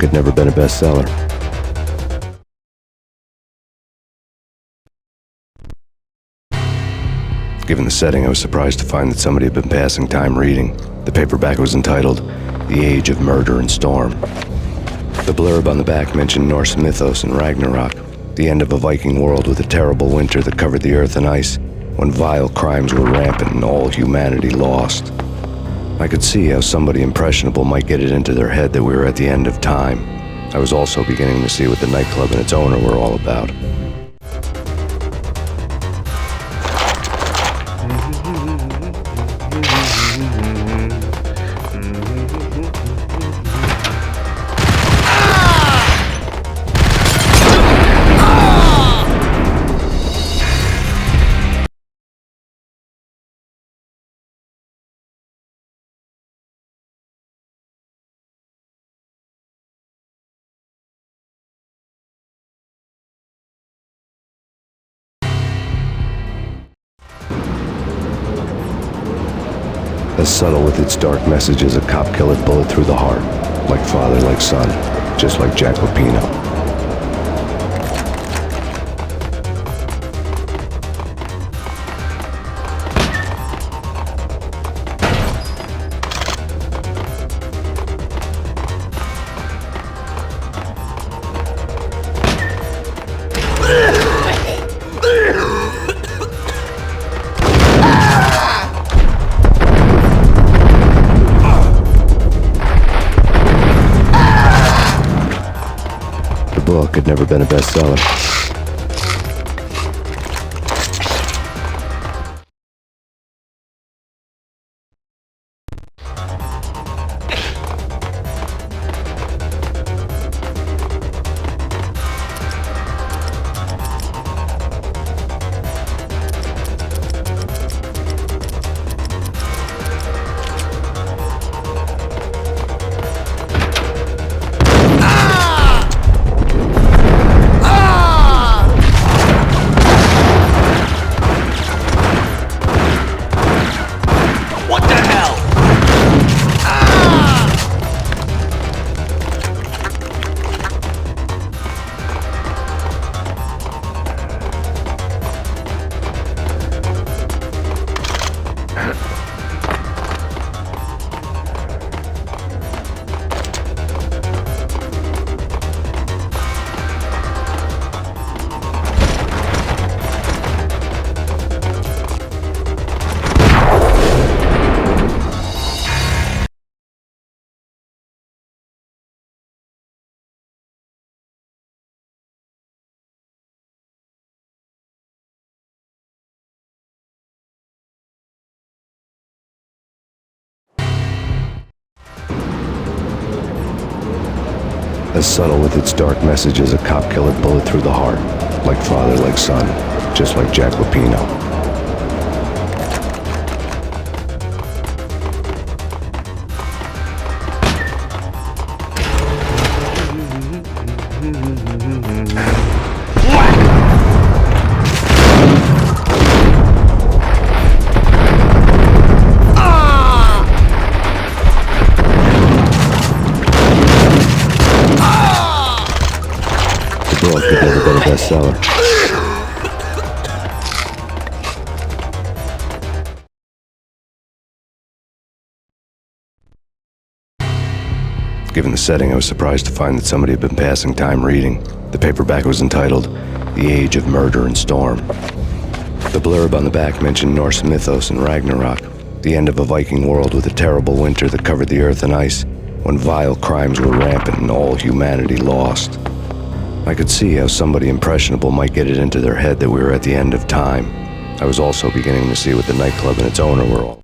had never been a bestseller. Given the setting, I was surprised to find that somebody had been passing time reading. The paperback was entitled, "The Age of Murder and Storm." The blurb on the back mentioned Norse mythos and Ragnarok, the end of a Viking world with a terrible winter that covered the earth in ice, when vile crimes were rampant and all humanity lost. I could see how somebody impressionable might get it into their head that we were at the end of time. I was also beginning to see what the nightclub and its owner were all about. As subtle with its dark message as a cop-killer bullet through the heart, like father, like son, just like Jack Payne. The book had never been a bestseller. As subtle with its dark message as a cop-killer bullet through the heart, like father, like son, just like Jack Payne. The book had never been a bestseller. Given the setting, I was surprised to find that somebody had been passing time reading. The paperback was entitled, "The Age of Murder and Storm." The blurb on the back mentioned Norse mythos and Ragnarok, the end of a Viking world with a terrible winter that covered the earth in ice, when vile crimes were rampant and all humanity lost. I could see how somebody impressionable might get it into their head that we were at the end of time. I was also beginning to see what the nightclub and its owner were all.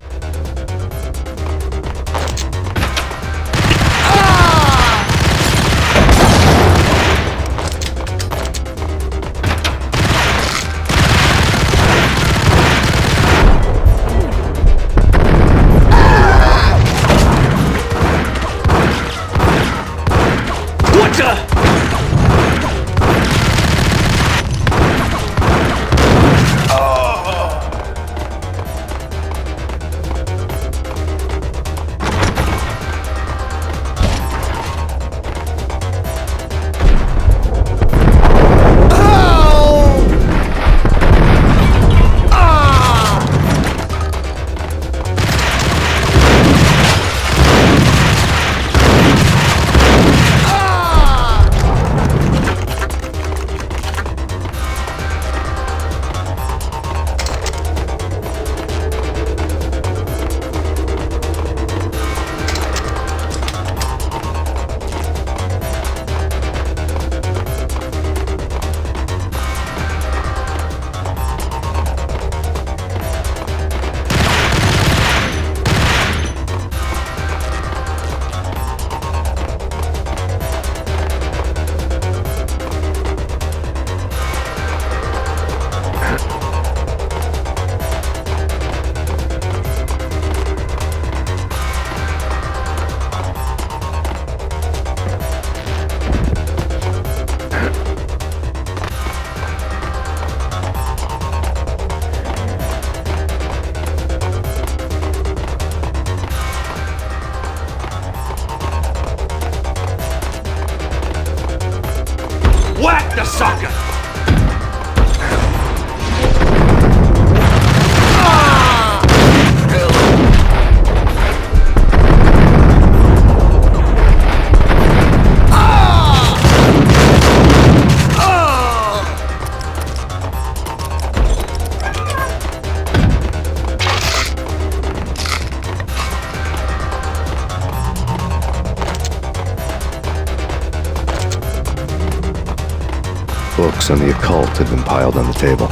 Books on the occult had been piled on the table.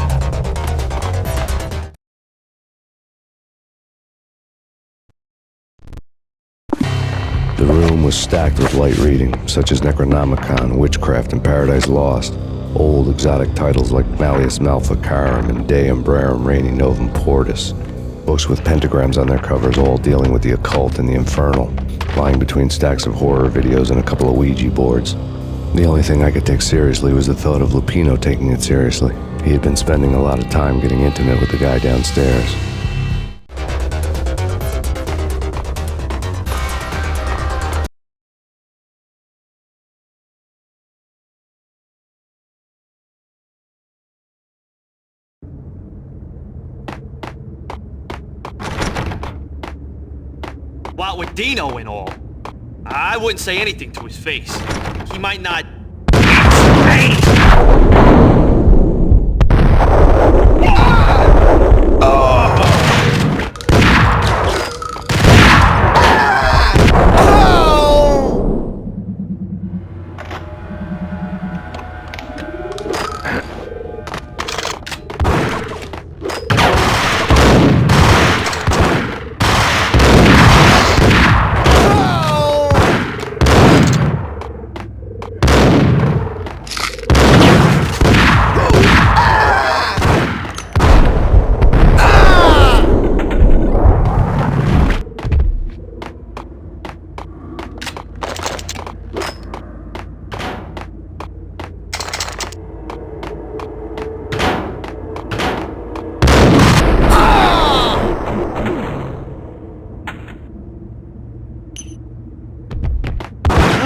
The room was stacked with light reading, such as Necronomicon, Witchcraft, and Paradise Lost. Old exotic titles like Malleus Maleficarum and De Umbrarum Reini Novum Portus. Books with pentagrams on their covers, all dealing with the occult and the infernal, lying between stacks of horror videos and a couple of Ouija boards. The only thing I could take seriously was the thought of Lupino taking it seriously. He had been spending a lot of time getting intimate with the guy downstairs. What with Dino and all, I wouldn't say anything to his face. He might not...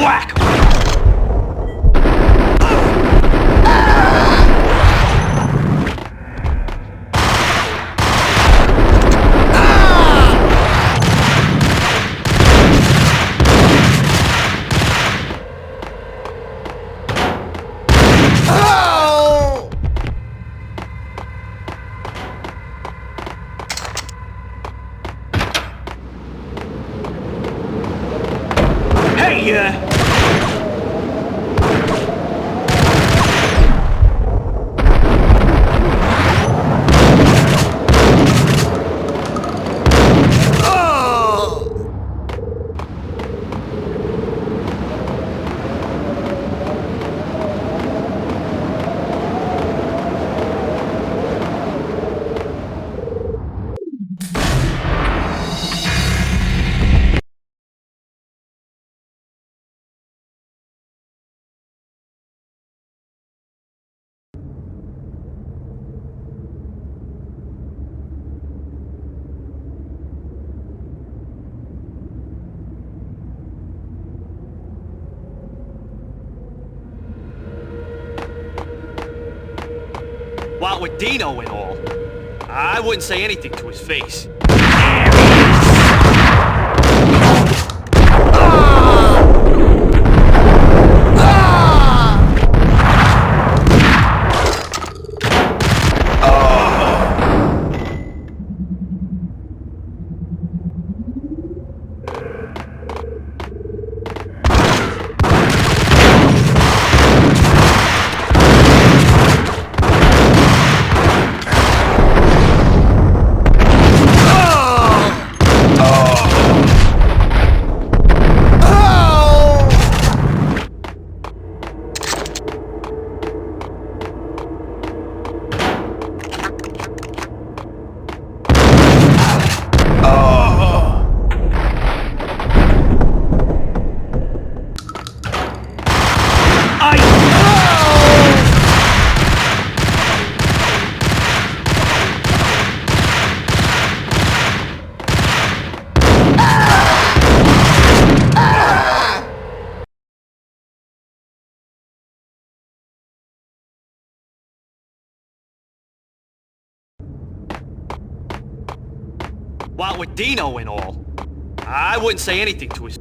Whack! Hey, what with Dino and all, I wouldn't say anything to his face. What with Dino and all, I wouldn't say anything to his...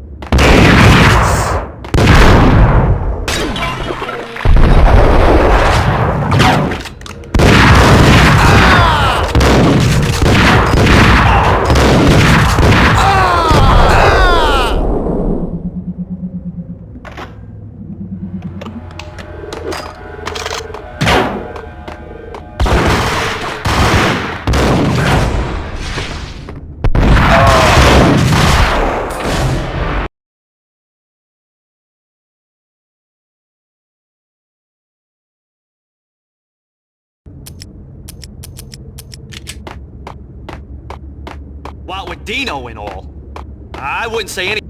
What with Dino and all, I wouldn't say anything.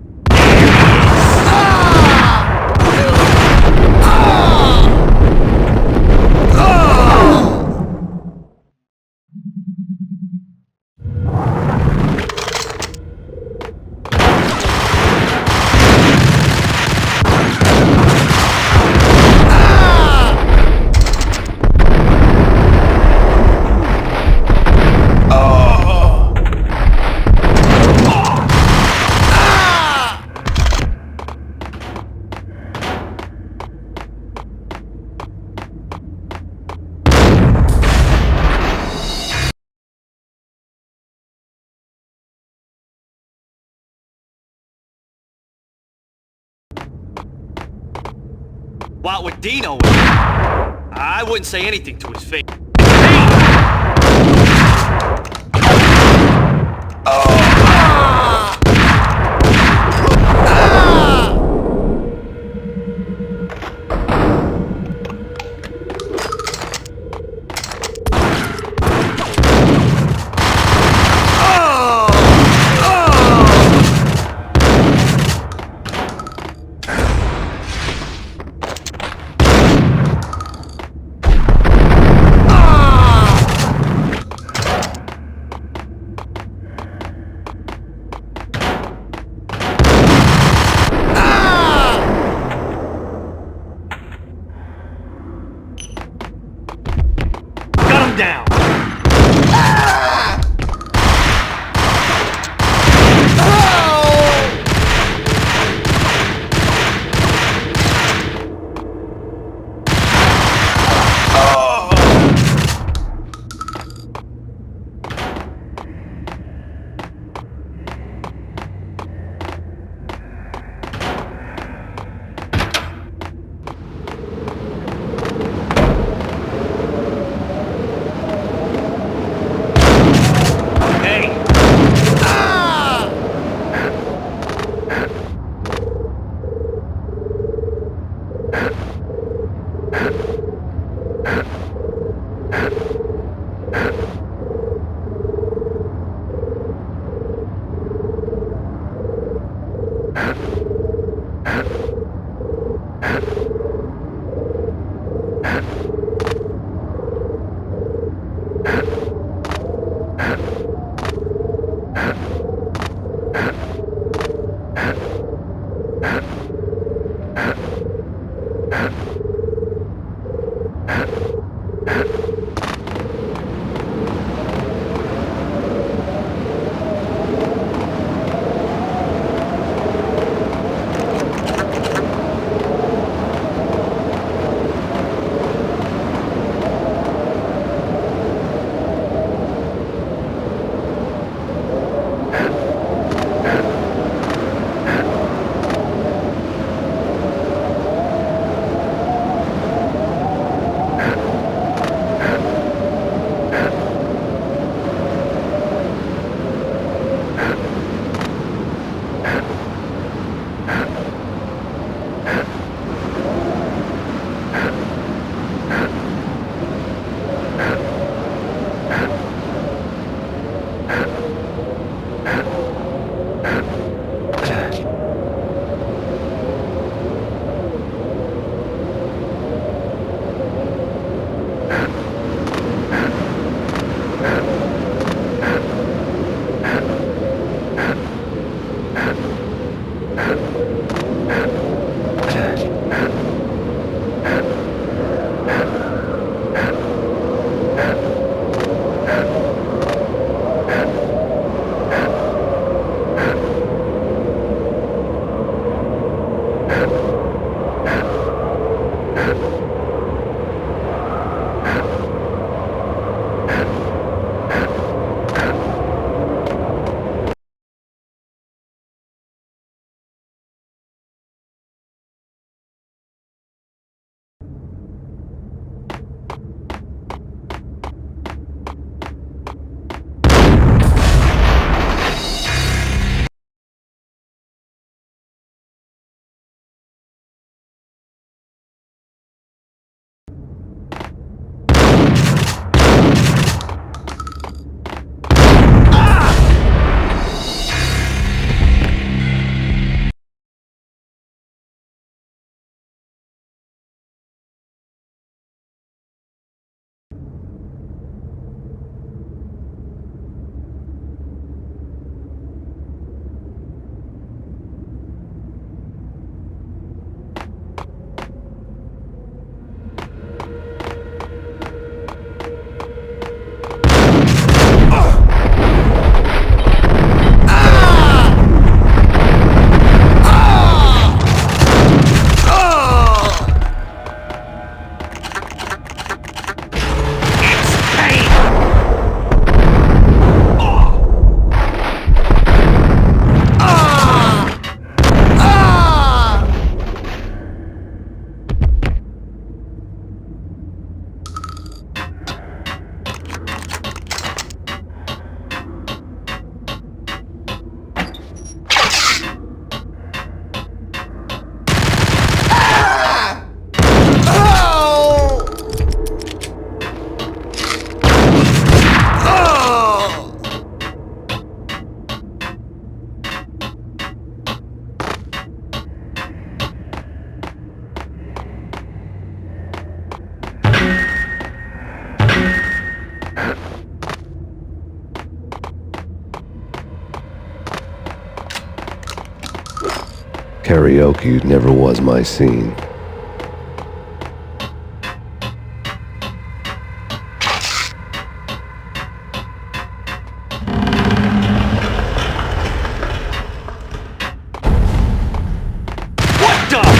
What with Dino and all, I wouldn't say anything to his face. Karaoke never was my scene. What the?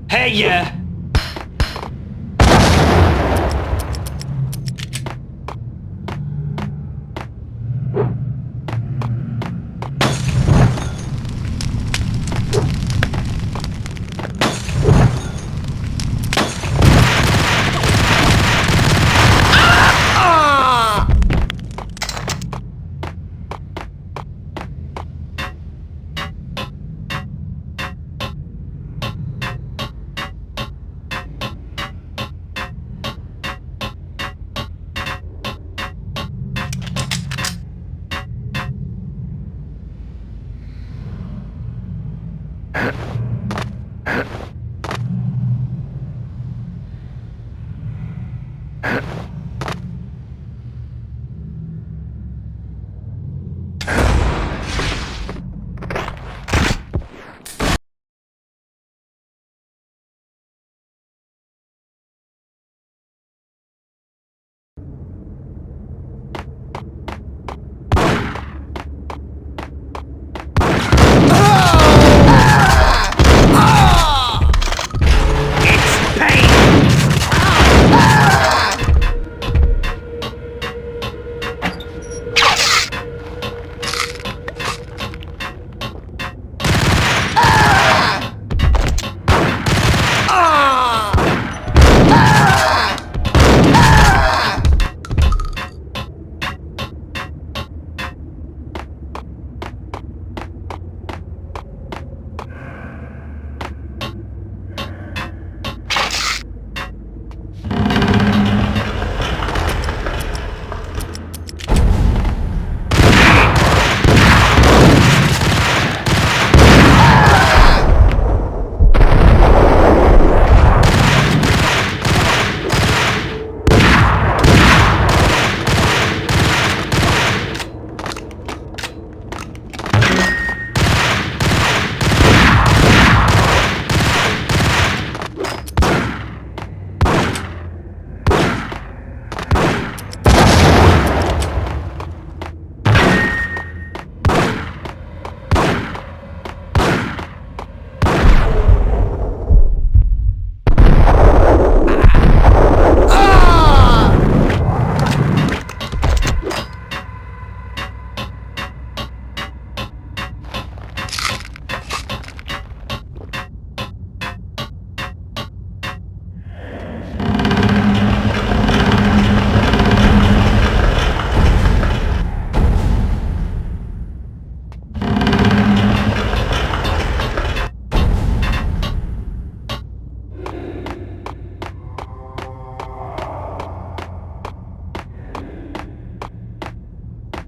Hey, yeah. It's Payne!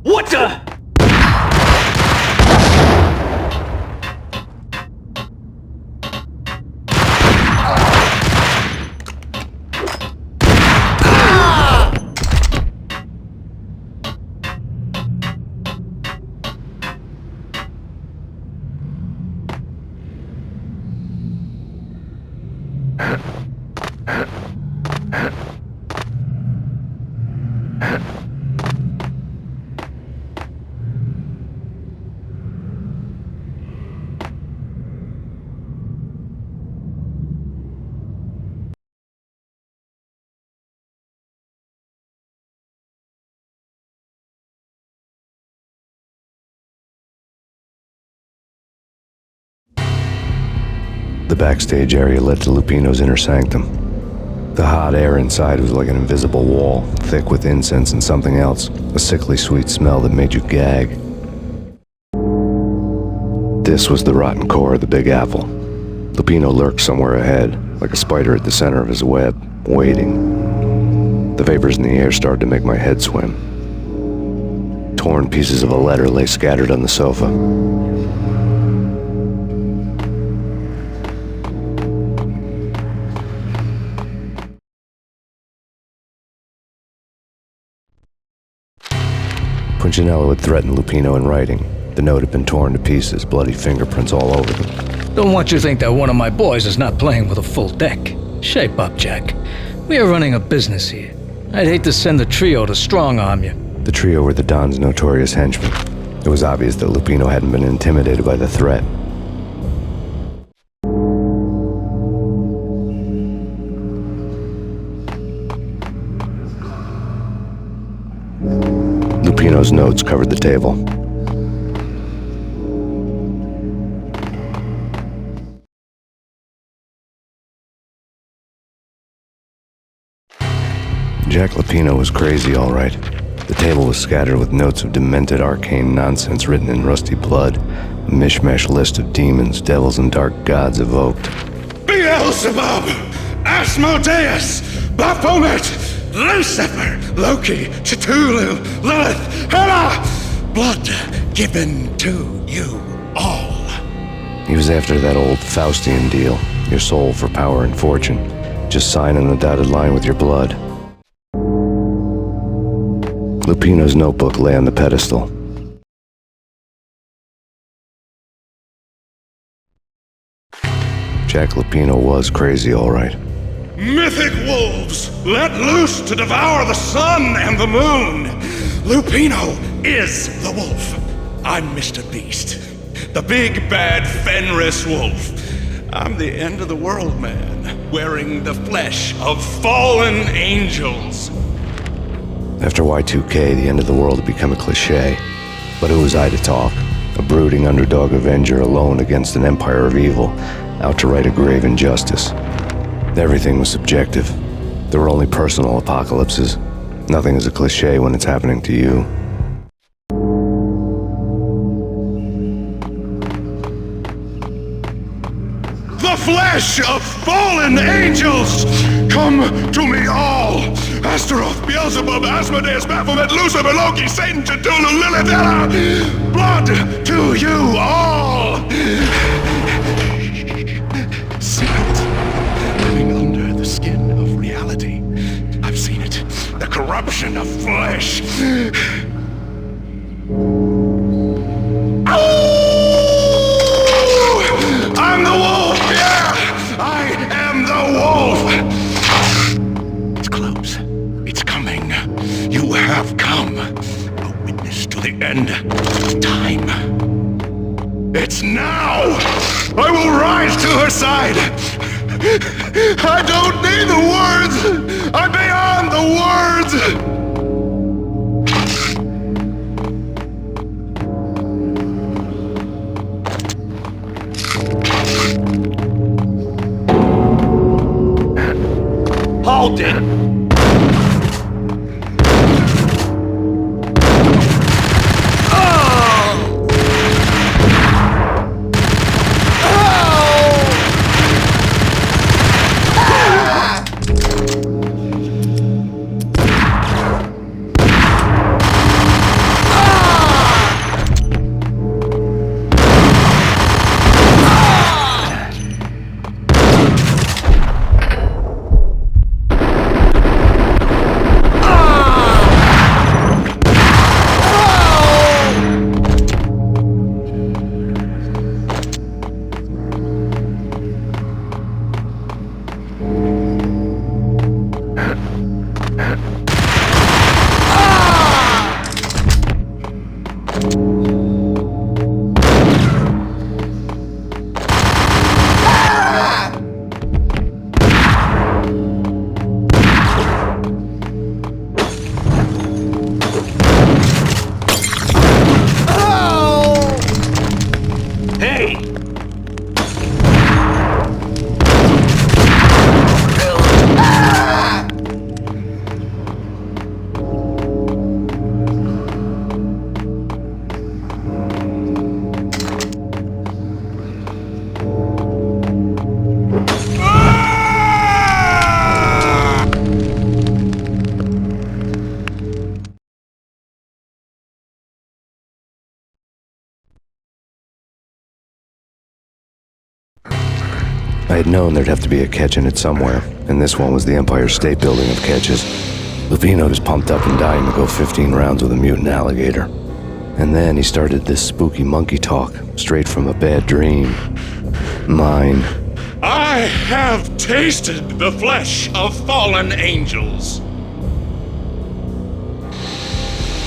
What the? The backstage area led to Lupino's inner sanctum. The hot air inside was like an invisible wall, thick with incense and something else, a sickly sweet smell that made you gag. This was the rotten core of the Big Apple. Lupino lurked somewhere ahead, like a spider at the center of his web, waiting. The vapors in the air started to make my head swim. Torn pieces of a letter lay scattered on the sofa. Punchinello had threatened Lupino in writing. The note had been torn to pieces, bloody fingerprints all over them. Don't want you to think that one of my boys is not playing with a full deck. Shape up, Jack. We are running a business here. I'd hate to send the trio to strong-arm you. The trio were the Don's notorious henchmen. It was obvious that Lupino hadn't been intimidated by the threat. Lupino's notes covered the table. Jack Lupino was crazy, all right. The table was scattered with notes of demented arcane nonsense written in rusty blood, a mishmash list of demons, devils, and dark gods evoked. Beelzebub, Asmodeus, Baphomet, Lucifer, Loki, Cthulhu, Lilith, Hela, blood given to you all. He was after that old Faustian deal, your soul for power and fortune. Just sign on the dotted line with your blood. Lupino's notebook lay on the pedestal. Jack Lupino was crazy, all right. Mythic wolves, let loose to devour the sun and the moon. Lupino is the wolf. I'm Mr. Beast, the big bad Fenris wolf. I'm the end of the world man, wearing the flesh of fallen angels. After Y2K, the end of the world had become a cliché. But who was I to talk? A brooding underdog avenger alone against an empire of evil, out to right a grave injustice. Everything was subjective. There were only personal apocalypses. Nothing is a cliché when it's happening to you. The flesh of fallen angels! Come to me all! Astaroth, Beelzebub, Asmodeus, Baphomet, Lucifer, Loki, Satan, Cthulhu, Lilith, Hela! Blood to you all! See it? Living under the skin of reality. I've seen it. The corruption of flesh. I'm the wolf, yeah! I am the wolf! It's close. It's coming. You have come. A witness to the end of time. It's now! I will rise to her side! I don't need the words! I'm beyond the words! Hold it! I had known there'd have to be a catch in it somewhere, and this one was the Empire State Building of catches. Lupino was pumped up and dying to go 15 rounds with a mutant alligator. And then he started this spooky monkey talk, straight from a bad dream. Mine. I have tasted the flesh of fallen angels.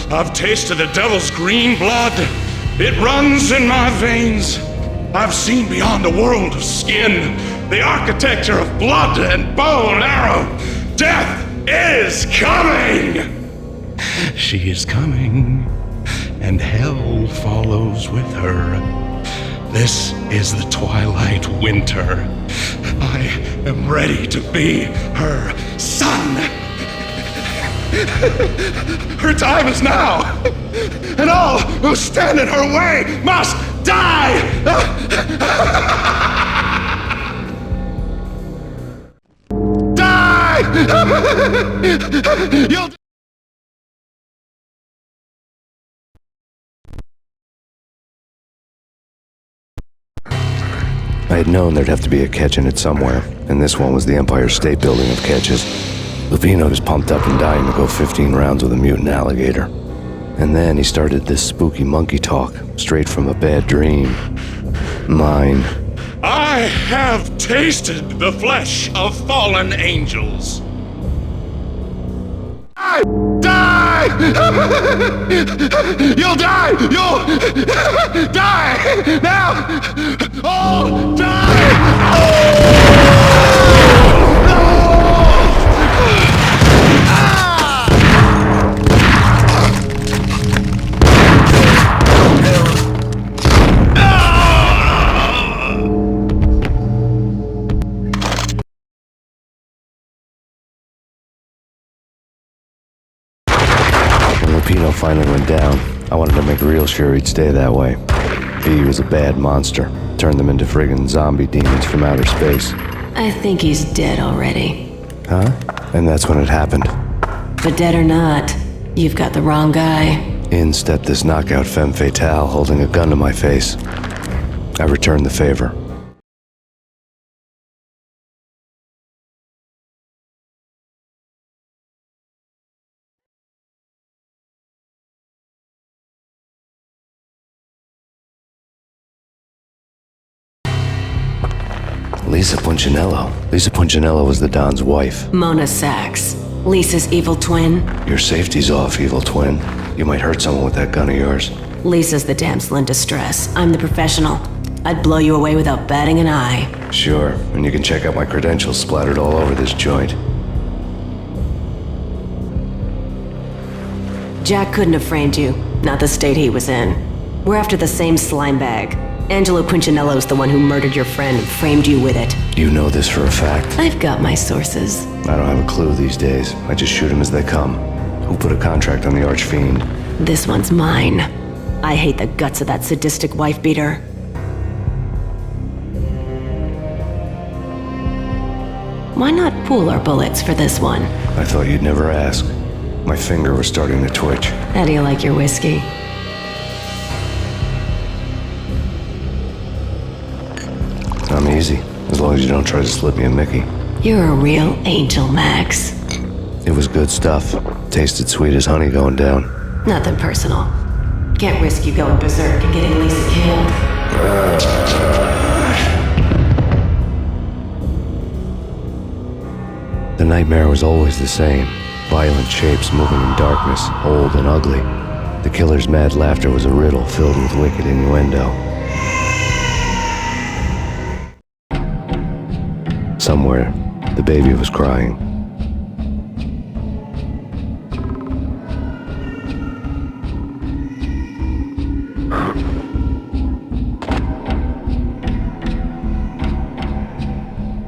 I've tasted the devil's green blood. It runs in my veins. I've seen beyond the world of skin, the architecture of blood and bow and arrow. Death is coming! She is coming, and hell follows with her. This is the twilight winter. I am ready to be her son. Her time is now, and all who stand in her way must die! Die! You'll I had known there'd have to be a catch in it somewhere, and this one was the Empire State Building of catches. Lupino was pumped up and dying to go 15 rounds with a mutant alligator. And then he started this spooky monkey talk, straight from a bad dream. Mine. I have tasted the flesh of fallen angels. Die! You'll die! You'll die! Now! Oh, die! When Lupino finally went down, I wanted to make real sure he'd stay that way. V was a bad monster. Turned them into friggin' zombie demons from outer space. I think he's dead already. Huh? And that's when it happened. But dead or not, you've got the wrong guy. In stepped this knockout femme fatale holding a gun to my face. I returned the favor. Lisa Punchinello. Lisa Punchinello was the Don's wife. Mona Sachs, Lisa's evil twin. Your safety's off, evil twin. You might hurt someone with that gun of yours. Lisa's the damsel in distress. I'm the professional. I'd blow you away without batting an eye. Sure, and you can check out my credentials splattered all over this joint. Jack couldn't have framed you, not the state he was in. We're after the same slime bag. Angelo Punchinello's the one who murdered your friend and framed you with it. You know this for a fact? I've got my sources. I don't have a clue these days. I just shoot them as they come. Who put a contract on the Archfiend? This one's mine. I hate the guts of that sadistic wife-beater. Why not pool our bullets for this one? I thought you'd never ask. My finger was starting to twitch. How do you like your whiskey? I'm easy, as long as you don't try to slip me a Mickey. You're a real angel, Max. It was good stuff. Tasted sweet as honey going down. Nothing personal. Can't risk you going berserk and getting Lisa killed. The nightmare was always the same. Violent shapes moving in darkness, old and ugly. The killer's mad laughter was a riddle filled with wicked innuendo. Somewhere, the baby was crying.